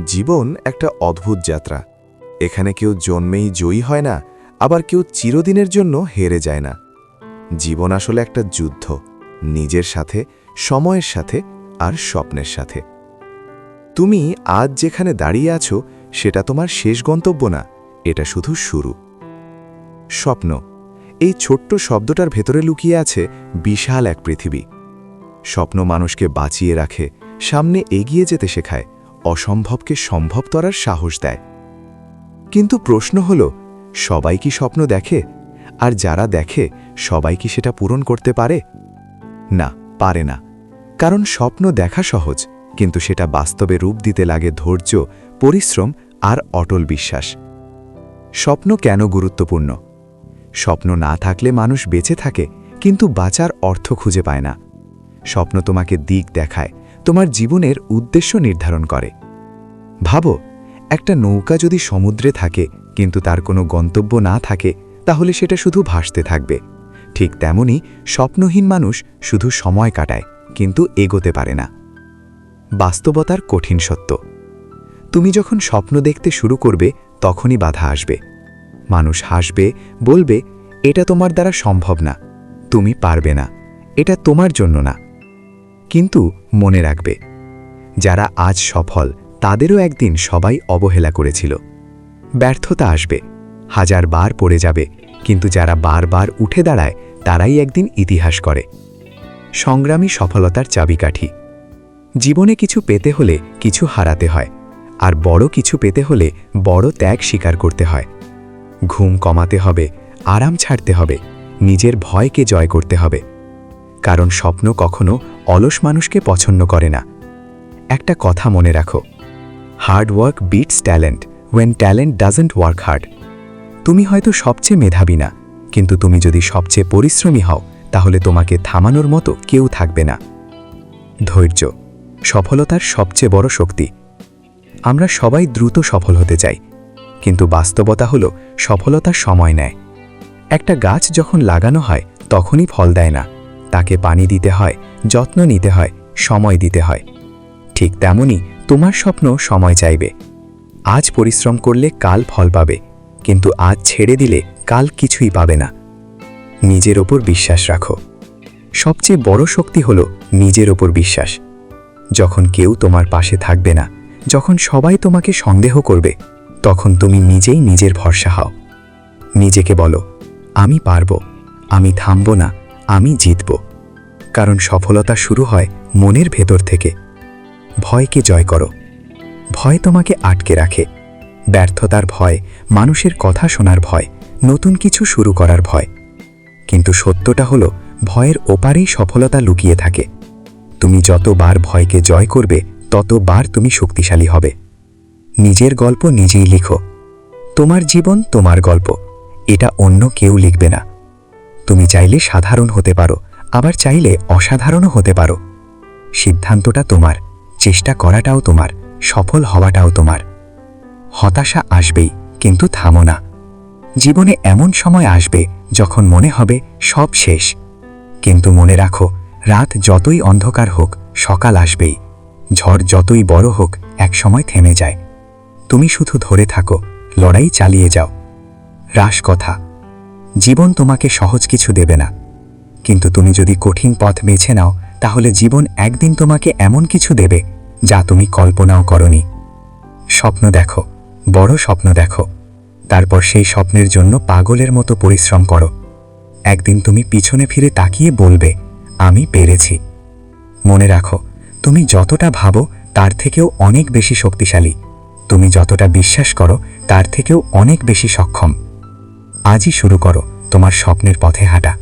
জীবন একটা অদ্ভুত যাত্রা। এখানে কেউ জন্মেই জয়ী হয় না, আবার কেউ চিরদিনের জন্য হেরে যায় না। জীবন আসলে একটা যুদ্ধ, নিজের সাথে, সময়ের সাথে আর স্বপ্নের সাথে। তুমি আজ যেখানে দাঁড়িয়ে আছো সেটা তোমার শেষ গন্তব্য না, এটা শুধু শুরু। স্বপ্ন, এই ছোট্ট শব্দটার ভেতরে লুকিয়ে আছে বিশাল এক পৃথিবী। স্বপ্ন মানুষকে বাঁচিয়ে রাখে, সামনে এগিয়ে যেতে শেখায়, অসম্ভবকে সম্ভব করার সাহস দেয়। কিন্তু প্রশ্ন হল, সবাই কি স্বপ্ন দেখে? আর যারা দেখে, সবাই কি সেটা পূরণ করতে পারে? না, পারে না। কারণ স্বপ্ন দেখা সহজ, কিন্তু সেটা বাস্তবে রূপ দিতে লাগে ধৈর্য, পরিশ্রম আর অটল বিশ্বাস। স্বপ্ন কেন গুরুত্বপূর্ণ? স্বপ্ন না থাকলে মানুষ বেঁচে থাকে, কিন্তু বাঁচার অর্থ খুঁজে পায় না। স্বপ্ন তোমাকে দিক দেখায়, তোমার জীবনের উদ্দেশ্য নির্ধারণ করে। ভাবো, একটা নৌকা যদি সমুদ্রে থাকে কিন্তু তার কোনো গন্তব্য না থাকে, তাহলে সেটা শুধু ভাসতে থাকবে। ঠিক তেমনি স্বপ্নহীন মানুষ শুধু সময় কাটায়, কিন্তু এগোতে পারে না। বাস্তবতার কঠিন সত্য, তুমি যখন স্বপ্ন দেখতে শুরু করবে তখনই বাধা আসবে। মানুষ হাসবে, বলবে, এটা তোমার দ্বারা সম্ভব না, তুমি পারবে না, এটা তোমার জন্য না। কিন্তু মনে রাখবে, যারা আজ সফল তাদেরও একদিন সবাই অবহেলা করেছিল। ব্যর্থতা আসবে, হাজার বার পড়ে যাবে, কিন্তু যারা বারবার উঠে দাঁড়ায় তারাই একদিন ইতিহাস করে। সংগ্রামী সফলতার চাবিকাঠি। জীবনে কিছু পেতে হলে কিছু হারাতে হয়, আর বড় কিছু পেতে হলে বড় ত্যাগ স্বীকার করতে হয়। ঘুম কমাতে হবে, আরাম ছাড়তে হবে, নিজের ভয়কে জয় করতে হবে। কারণ স্বপ্ন কখনো অলস মানুষকে পছন্দ করে না। একটা কথা মনে রাখো, hard work beats talent when talent doesn't work hard. তুমি হয়তো সবচেয়ে মেধাবী না, কিন্তু তুমি যদি সবচেয়ে পরিশ্রমী হও, তাহলে তোমাকে থামানোর মতো কেউ থাকবে না। ধৈর্য, সফলতার সবচেয়ে বড় শক্তি। আমরা সবাই দ্রুত সফল হতে চাই, কিন্তু বাস্তবতা হলো সফলতার সময় নেয়। একটা গাছ যখন লাগানো হয় তখনই ফল দেয় না, তাকে পানি দিতে হয়, যত্ন নিতে হয়, সময় দিতে হয়। ঠিক তেমনি তোমার স্বপ্ন সময় চাইবে। আজ পরিশ্রম করলে কাল ফল পাবে, কিন্তু আজ ছেড়ে দিলে কাল কিছুই পাবে না। নিজের ওপর বিশ্বাস রাখো। সবচেয়ে বড় শক্তি হলো নিজের ওপর বিশ্বাস। যখন কেউ তোমার পাশে থাকবে না, যখন সবাই তোমাকে সন্দেহ করবে, তখন তুমি নিজেই নিজের ভরসা হও। নিজেকে বলো, আমি পারব, আমি থামব না, আমি জিতব। কারণ সফলতা শুরু হয় মনের ভেতর থেকে। ভয়কে জয় করো। ভয় তোমাকে আটকে রাখে। ব্যর্থতার ভয়, মানুষের কথা শোনার ভয়, নতুন কিছু শুরু করার ভয়। কিন্তু সত্যটা হলো, ভয়ের ওপারেই সফলতা লুকিয়ে থাকে। তুমি যতবার ভয়কে জয় করবে, ততবার তুমি শক্তিশালী হবে। নিজের গল্প নিজেই লিখো। তোমার জীবন তোমার গল্প, এটা অন্য কেউ লিখবে না। তুমি চাইলে সাধারণ হতে পারো, আবার চাইলে অসাধারণও হতে পারো। সিদ্ধান্তটা তোমার, চেষ্টা করাটাও তোমার, সফল হওয়াটাও তোমার। হতাশা আসবেই, কিন্তু থামো না। জীবনে এমন সময় আসবে যখন মনে হবে সব শেষ, কিন্তু মনে রাখো, রাত যতই অন্ধকার হোক সকাল আসবেই। ঝড় যতই বড় হোক একসময় থেমে যায়। তুমি শুধু ধরে থাকো, লড়াই চালিয়ে যাও। রাস কথা, জীবন তোমাকে সহজ কিছু দেবে না, কিন্তু তুমি যদি কঠিন পথ বেছে নাও, তাহলে জীবন একদিন তোমাকে এমন কিছু দেবে যা তুমি কল্পনাও করনি। স্বপ্ন দেখো, বড় স্বপ্ন দেখো, তারপর সেই স্বপ্নের জন্য পাগলের মতো পরিশ্রম করো। একদিন তুমি পিছনে ফিরে তাকিয়ে বলবে, আমি পেরেছি। মনে রাখো, তুমি যতটা ভাবো তার থেকেও অনেক বেশি শক্তিশালী। তুমি যতটা বিশ্বাস করো তার থেকেও অনেক বেশি সক্ষম। আজই শুরু করো তোমার স্বপ্নের পথে হাঁটা।